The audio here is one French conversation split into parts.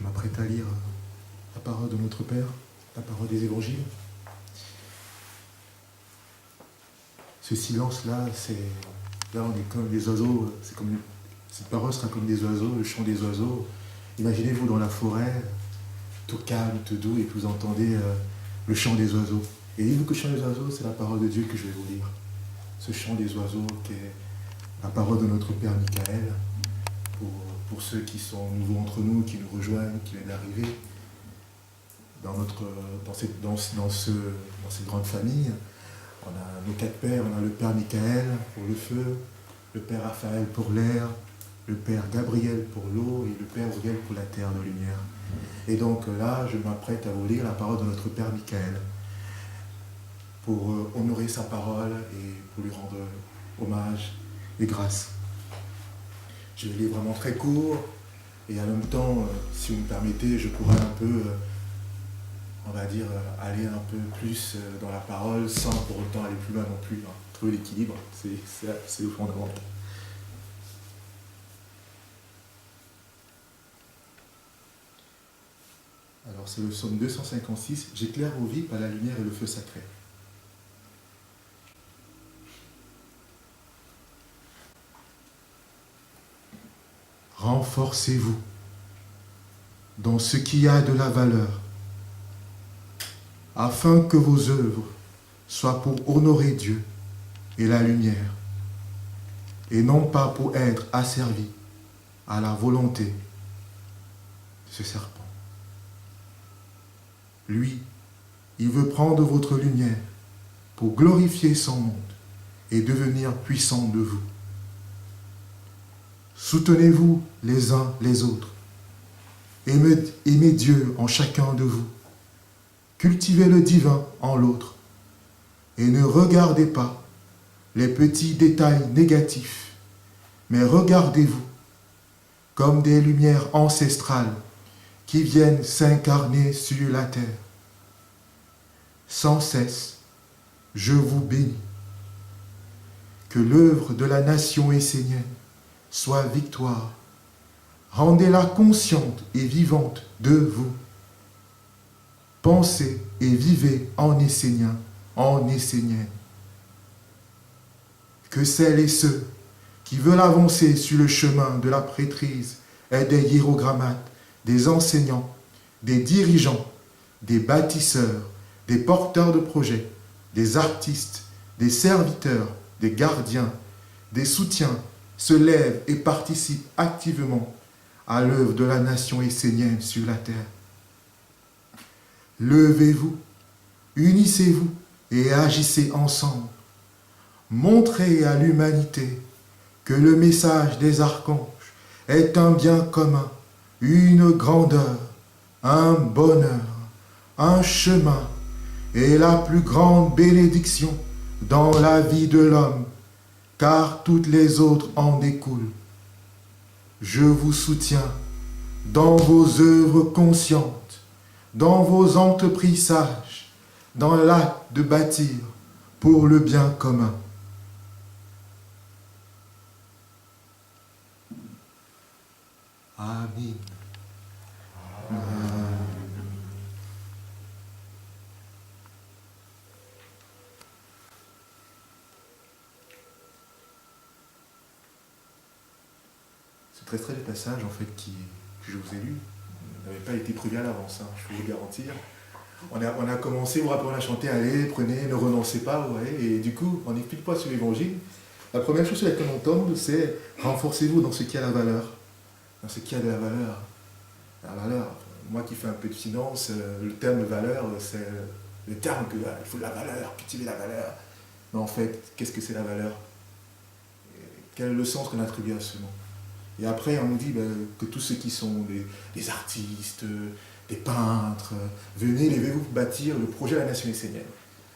m'apprête à lire la parole de notre Père, la parole des Évangiles. Ce silence-là, là on est comme des oiseaux, cette parole sera comme des oiseaux, le chant des oiseaux. Imaginez-vous dans la forêt, tout calme, tout doux, et vous entendez le chant des oiseaux. Et dites-vous que le chant des oiseaux, c'est la parole de Dieu que je vais vous lire. Ce chant des oiseaux qui est la parole de notre Père Michael, pour ceux qui sont nouveaux entre nous, qui nous rejoignent, qui viennent d'arriver dans cette grande famille. On a nos 4 pères, on a le Père Michael pour le feu, le Père Raphaël pour l'air, le Père Gabriel pour l'eau et le Père Uriel pour la terre de lumière. Et donc là, je m'apprête à vous lire la parole de notre Père Michael pour honorer sa parole et pour lui rendre hommage et grâce. Je vais lire vraiment très court et en même temps, si vous me permettez, je pourrais un peu, on va dire, aller un peu plus dans la parole sans pour autant aller plus loin non plus. Hein. Trouver l'équilibre, c'est le fondamental. Alors c'est le psaume 256, « J'éclaire vos vies par la lumière et le feu sacré ». Renforcez-vous dans ce qui a de la valeur, afin que vos œuvres soient pour honorer Dieu et la lumière, et non pas pour être asservis à la volonté de ce serpent. Lui, il veut prendre votre lumière pour glorifier son monde et devenir puissant de vous. Soutenez-vous les uns les autres. Aimez Dieu en chacun de vous. Cultivez le divin en l'autre. Et ne regardez pas les petits détails négatifs, mais regardez-vous comme des lumières ancestrales qui viennent s'incarner sur la terre. Sans cesse, je vous bénis. Que l'œuvre de la nation essénienne soit victoire. Rendez-la consciente et vivante de vous. Pensez et vivez en essénien, en essénienne. Que celles et ceux qui veulent avancer sur le chemin de la prêtrise et des hiérogrammates, des enseignants, des dirigeants, des bâtisseurs, des porteurs de projets, des artistes, des serviteurs, des gardiens, des soutiens, se lèvent et participent activement à l'œuvre de la nation essénienne sur la terre. Levez-vous, unissez-vous et agissez ensemble. Montrez à l'humanité que le message des archanges est un bien commun, une grandeur, un bonheur, un chemin et la plus grande bénédiction dans la vie de l'homme, car toutes les autres en découlent. Je vous soutiens dans vos œuvres conscientes, dans vos entreprises sages, dans l'acte de bâtir pour le bien commun. Amen. Amen. Ce très de passage en fait que je vous ai lu n'avait pas été prévu à l'avance, hein, je peux vous le garantir. On a commencé, vous rappelez, on a chanté « Allez, prenez, ne renoncez pas », vous voyez, et du coup, on n'explique pas sur l'Évangile. La première chose sur laquelle on tombe, c'est « Renforcez-vous dans ce qui a la valeur ». Dans ce qui a de la valeur. La valeur, moi qui fais un peu de finance, le terme valeur, c'est le terme que il faut de la valeur, cultiver la valeur. Mais en fait, qu'est-ce que c'est la valeur? Quel est le sens qu'on attribue à ce mot? Et après, on nous dit que tous ceux qui sont des artistes, des peintres, venez, levez-vous pour bâtir le projet de la nation essénienne.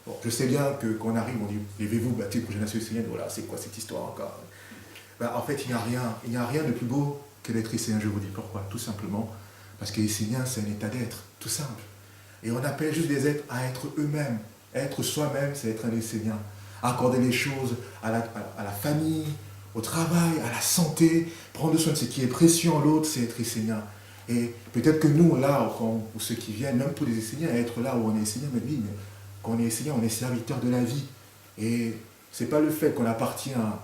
Bon, je sais bien que quand on arrive, on dit, levez-vous pour bâtir le projet de la nation essénienne, voilà, c'est quoi cette histoire encore? En fait, il n'y a rien de plus beau que d'être essénien, je vous dis pourquoi. Tout simplement, parce que essénien, c'est un état d'être, tout simple. Et on appelle juste des êtres à être eux-mêmes. Être soi-même, c'est être un essénien. Accorder les choses à la famille, au travail, à la santé, prendre soin de ce qui est précieux en l'autre, c'est être essénien. Et peut-être que nous, là, pour ceux qui viennent, même pour les enseignants, être là où on est enseignant, mais oui, mais quand on est enseignant, on est serviteur de la vie. Et c'est pas le fait qu'on appartient à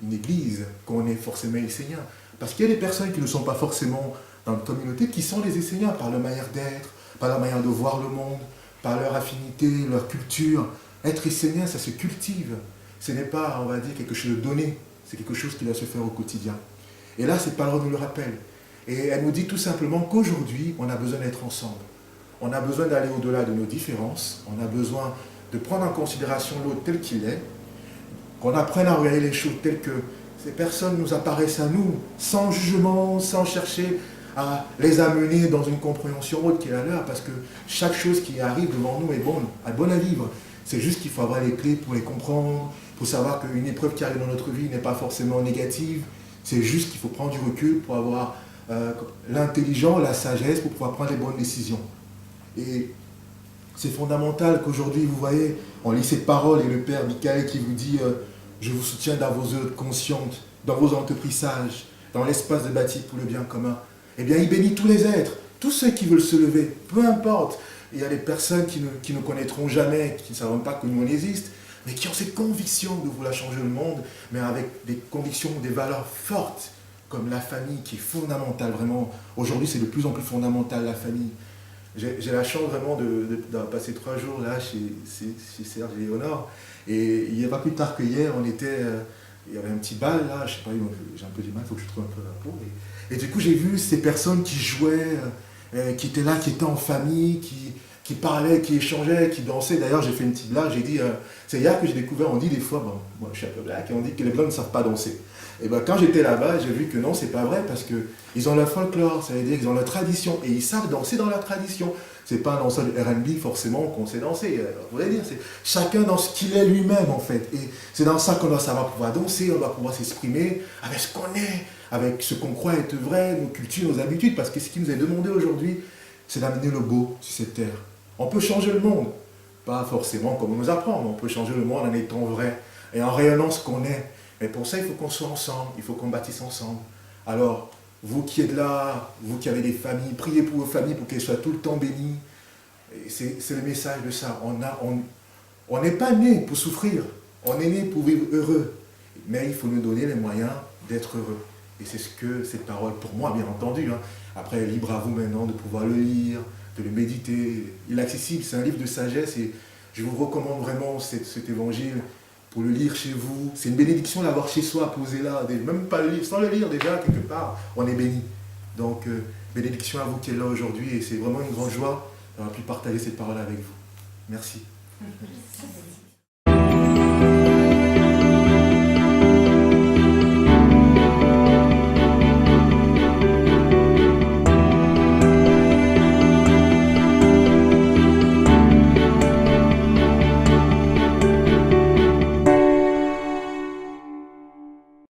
une église qu'on est forcément enseignant. Parce qu'il y a des personnes qui ne sont pas forcément dans notre communauté, qui sont des enseignants par leur manière d'être, par leur manière de voir le monde, par leur affinité, leur culture. Être enseignant, ça se cultive. Ce n'est pas, on va dire, quelque chose de donné. C'est quelque chose qui doit se faire au quotidien. Et là, cette parole nous le rappelle. Et elle nous dit tout simplement qu'aujourd'hui, on a besoin d'être ensemble. On a besoin d'aller au-delà de nos différences. On a besoin de prendre en considération l'autre tel qu'il est. Qu'on apprenne à regarder les choses telles que ces personnes nous apparaissent à nous, sans jugement, sans chercher à les amener dans une compréhension autre qui est la leur, parce que chaque chose qui arrive devant nous est bonne à vivre. C'est juste qu'il faut avoir les clés pour les comprendre, pour savoir qu'une épreuve qui arrive dans notre vie n'est pas forcément négative. C'est juste qu'il faut prendre du recul pour avoir l'intelligence, la sagesse, pour pouvoir prendre les bonnes décisions. Et c'est fondamental qu'aujourd'hui, vous voyez, on lit cette parole et le Père Michael qui vous dit je vous soutiens dans vos œuvres conscientes, dans vos entreprisages, dans l'espace de bâti pour le bien commun. Eh bien, il bénit tous les êtres, tous ceux qui veulent se lever, peu importe. Il y a des personnes qui ne connaîtront jamais, qui ne savent pas que nous on existe, mais qui ont cette conviction de vouloir changer le monde, mais avec des convictions, des valeurs fortes, comme la famille qui est fondamentale, vraiment. Aujourd'hui, c'est de plus en plus fondamental, la famille. J'ai la chance vraiment de passer 3 jours là chez Serge et Léonore. Et il n'y a pas plus tard que hier, il y avait un petit bal là, je sais pas, j'ai un peu du mal, il faut que je trouve un peu la peau. Et du coup, j'ai vu ces personnes qui jouaient, qui étaient là, qui étaient en famille, qui parlaient, qui échangeaient, qui dansaient. D'ailleurs, j'ai fait une petite blague, j'ai dit, c'est hier que j'ai découvert, on dit des fois, bon, moi je suis un peu blague, et on dit que les blancs ne savent pas danser. Et bien quand j'étais là-bas, j'ai vu que non, c'est pas vrai, parce qu'ils ont leur folklore, ça veut dire qu'ils ont leur tradition, et ils savent danser dans leur tradition. C'est pas un danseur de R&B forcément qu'on sait danser, on pourrait dire, c'est chacun dans ce qu'il est lui-même en fait. Et c'est dans ça qu'on doit savoir pouvoir danser, on doit pouvoir s'exprimer avec ce qu'on est, avec ce qu'on croit être vrai, nos cultures, nos habitudes, parce que ce qui nous est demandé aujourd'hui, c'est d'amener le beau sur cette terre. On peut changer le monde, pas forcément comme on nous apprend, mais on peut changer le monde en étant vrai et en rayonnant ce qu'on est. Mais pour ça, il faut qu'on soit ensemble, il faut qu'on bâtisse ensemble. Alors, vous qui êtes là, vous qui avez des familles, priez pour vos familles pour qu'elles soient tout le temps bénies. C'est le message de ça. On n'est pas né pour souffrir, on est né pour vivre heureux. Mais il faut nous donner les moyens d'être heureux. Et c'est ce que cette parole, pour moi, bien entendu. Après, libre à vous maintenant de pouvoir le lire, de le méditer. Il est accessible, c'est un livre de sagesse et je vous recommande vraiment cet évangile pour le lire chez vous. C'est une bénédiction d'avoir chez soi, posé là, même pas le lire, sans le lire déjà, quelque part, on est béni. Donc, bénédiction à vous qui êtes là aujourd'hui et c'est vraiment une grande joie d'avoir pu partager cette parole avec vous. Merci.